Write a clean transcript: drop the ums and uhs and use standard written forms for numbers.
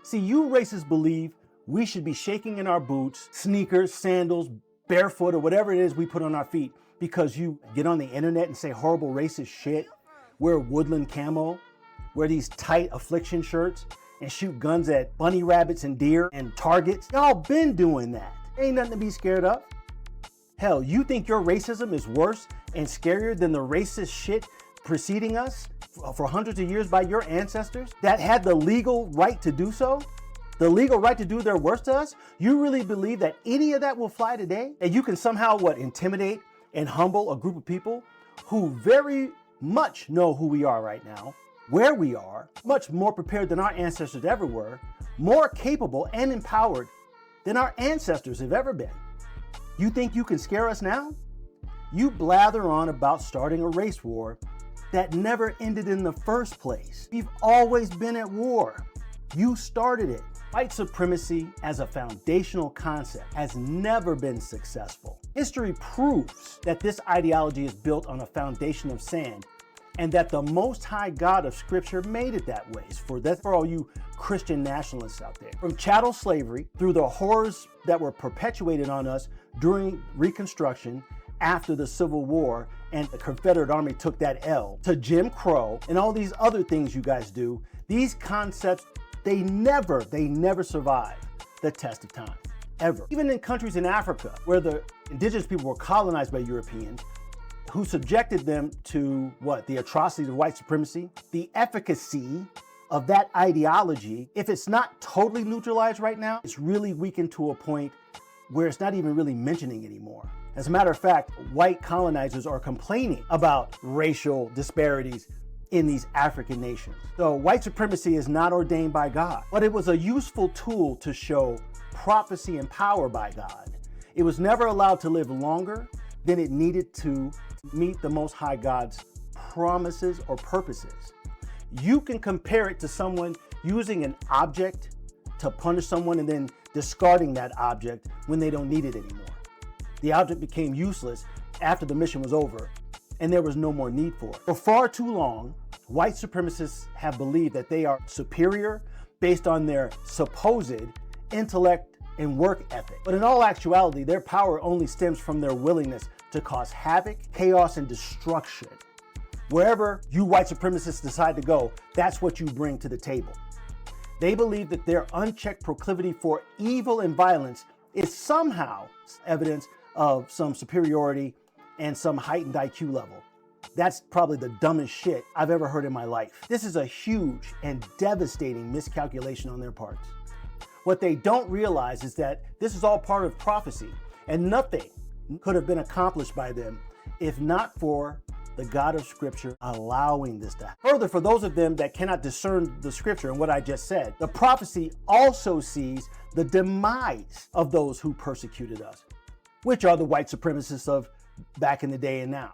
See, you racists believe we should be shaking in our boots, sneakers, sandals, barefoot, or whatever it is we put on our feet because you get on the internet and say horrible racist shit, wear woodland camo, wear these tight affliction shirts, and shoot guns at bunny rabbits and deer and targets. Y'all been doing that. Ain't nothing to be scared of. Hell, you think your racism is worse and scarier than the racist shit preceding us for hundreds of years by your ancestors that had the legal right to do so? The legal right to do their worst to us? You really believe that any of that will fly today? And you can somehow, intimidate and humble a group of people who very much know who we are right now, where we are, much more prepared than our ancestors ever were, more capable and empowered than our ancestors have ever been. You think you can scare us now? You blather on about starting a race war that never ended in the first place. We've always been at war. You started it. White supremacy as a foundational concept has never been successful. History proves that this ideology is built on a foundation of sand and that the Most High God of Scripture made it that way. That's for all you Christian nationalists out there. From chattel slavery through the horrors that were perpetuated on us during Reconstruction, after the Civil War, and the Confederate Army took that L, to Jim Crow and all these other things you guys do, these concepts, they never survive the test of time, ever. Even in countries in Africa, where the indigenous people were colonized by Europeans, who subjected them to the atrocities of white supremacy, the efficacy of that ideology, if it's not totally neutralized right now, it's really weakened to a point where it's not even really mentioning anymore. As a matter of fact, white colonizers are complaining about racial disparities in these African nations. So white supremacy is not ordained by God, but it was a useful tool to show prophecy and power by God. It was never allowed to live longer than it needed to meet the Most High God's promises or purposes. You can compare it to someone using an object to punish someone and then discarding that object when they don't need it anymore. The object became useless after the mission was over and there was no more need for it. For far too long, white supremacists have believed that they are superior based on their supposed intellect and work ethic. But in all actuality, their power only stems from their willingness to cause havoc, chaos, and destruction. Wherever you white supremacists decide to go, that's what you bring to the table. They believe that their unchecked proclivity for evil and violence is somehow evidence of some superiority and some heightened IQ level. That's probably the dumbest shit I've ever heard in my life. This is a huge and devastating miscalculation on their parts. What they don't realize is that this is all part of prophecy, and nothing could have been accomplished by them if not for the God of Scripture allowing this to happen. Further, for those of them that cannot discern the Scripture and what I just said, the prophecy also sees the demise of those who persecuted us, which are the white supremacists of back in the day and now.